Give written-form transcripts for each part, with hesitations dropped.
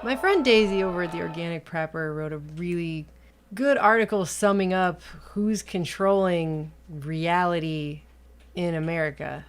My friend Daisy over at the Organic Prepper wrote a really good article summing up who's controlling reality in America.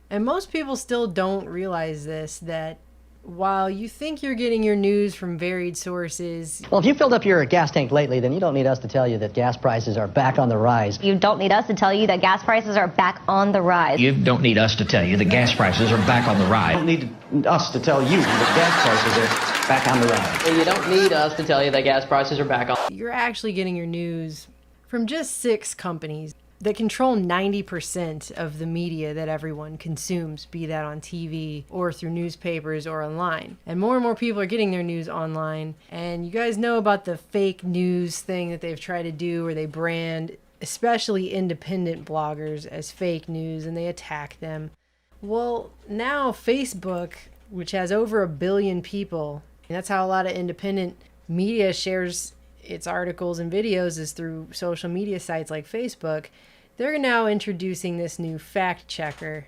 And most people still don't realize this, that while you think you're getting your news from varied sources... Well, if you filled up your gas tank lately, then you don't need us to tell you that gas prices are back on the rise. You don't need us to tell you that gas prices are back on the rise. You don't need us to tell you that gas prices are back on the rise. You don't need us to tell you that gas prices are back on the rise. You don't need us to tell you that gas prices are back on. You're actually getting your news from just 6 companies that control 90% of the media that everyone consumes, be that on TV or through newspapers or online. And more people are getting their news online. And you guys know about the fake news thing that they've tried to do, where they brand especially independent bloggers as fake news and they attack them. Well, now Facebook, which has over 1 billion people, and that's how a lot of independent media shares its articles and videos, is through social media sites like Facebook. They're now introducing this new fact checker,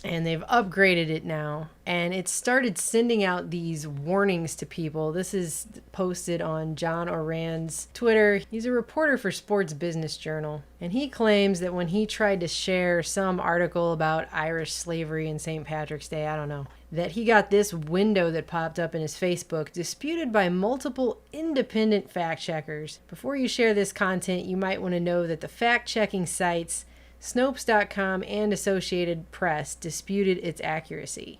and they've upgraded it now, and it started sending out these warnings to people. This is posted on John Oran's Twitter. He's a reporter for Sports Business Journal, and he claims that when he tried to share some article about Irish slavery and St. Patrick's Day, I don't know, that he got this window that popped up in his Facebook disputed by multiple independent fact checkers. Before you share this content, you might want to know that the fact-checking sites Snopes.com and Associated Press disputed its accuracy.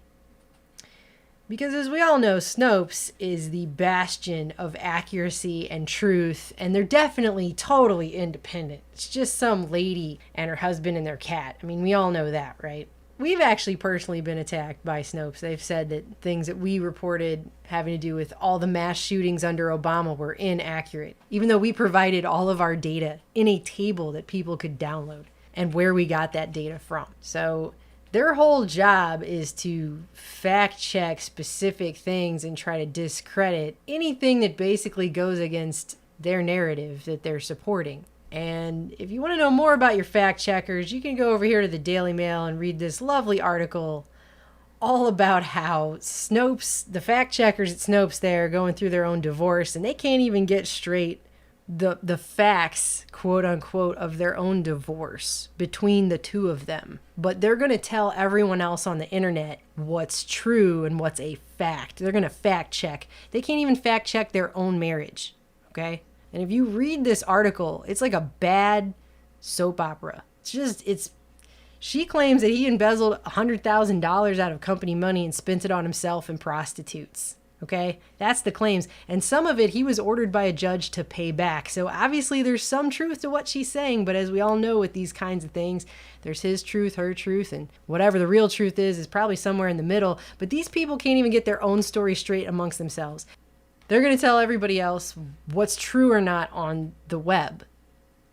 Because as we all know, Snopes is the bastion of accuracy and truth, and they're definitely totally independent. It's just some lady and her husband and their cat. I mean, we all know that, right? We've actually personally been attacked by Snopes. They've said that things that we reported having to do with all the mass shootings under Obama were inaccurate, even though we provided all of our data in a table that people could download and where we got that data from. So their whole job is to fact check specific things and try to discredit anything that basically goes against their narrative that they're supporting. And if you want to know more about your fact checkers, you can go over here to the Daily Mail and read this lovely article all about how Snopes, the fact checkers at Snopes there, are going through their own divorce, and they can't even get straight the facts, quote unquote, of their own divorce between the two of them. But they're going to tell everyone else on the internet what's true and what's a fact. They're going to fact check. They can't even fact check their own marriage. Okay? And if you read this article, it's like a bad soap opera. She claims that he embezzled $100,000 out of company money and spent it on himself and prostitutes. Okay, that's the claims. And some of it he was ordered by a judge to pay back. So obviously there's some truth to what she's saying. But as we all know with these kinds of things, there's his truth, her truth, and whatever the real truth is probably somewhere in the middle. But these people can't even get their own story straight amongst themselves. They're going to tell everybody else what's true or not on the web.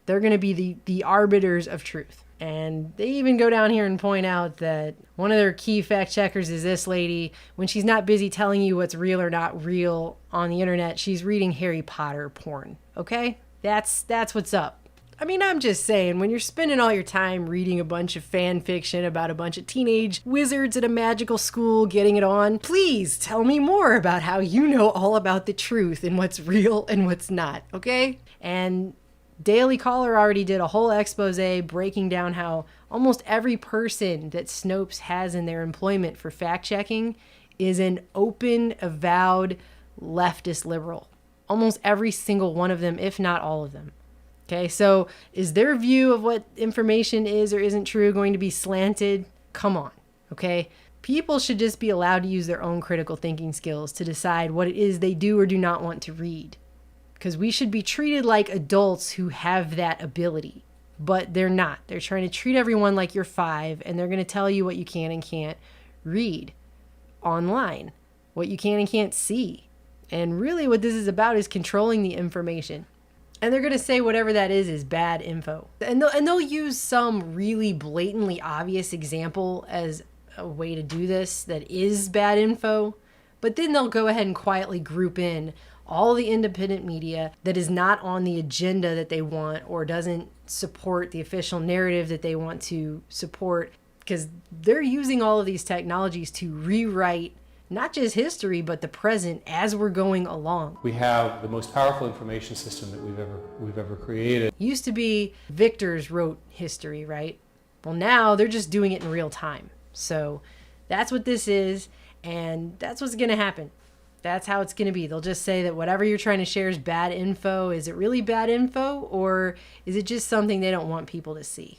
They're going to be the arbiters of truth. And they even go down here and point out that one of their key fact checkers is this lady. When she's not busy telling you what's real or not real on the internet, she's reading Harry Potter porn. Okay? That's what's up. I mean, I'm just saying, when you're spending all your time reading a bunch of fan fiction about a bunch of teenage wizards at a magical school getting it on, please tell me more about how you know all about the truth and what's real and what's not, okay? And Daily Caller already did a whole expose breaking down how almost every person that Snopes has in their employment for fact-checking is an open, avowed leftist liberal. Almost every single one of them, if not all of them. Okay, so is their view of what information is or isn't true going to be slanted? Come on, okay? People should just be allowed to use their own critical thinking skills to decide what it is they do or do not want to read. Because we should be treated like adults who have that ability. But they're not. They're trying to treat everyone like you're 5, and they're going to tell you what you can and can't read online, what you can and can't see. And really what this is about is controlling the information. And they're going to say whatever that is bad info. And they'll use some really blatantly obvious example as a way to do this that is bad info. But then they'll go ahead and quietly group in all the independent media that is not on the agenda that they want or doesn't support the official narrative that they want to support, because they're using all of these technologies to rewrite not just history, but the present as we're going along. We have the most powerful information system that we've ever created. Used to be victors wrote history, right? Well, now they're just doing it in real time. So that's what this is, and that's what's going to happen. That's how it's going to be. They'll just say that whatever you're trying to share is bad info. Is it really bad info, or is it just something they don't want people to see?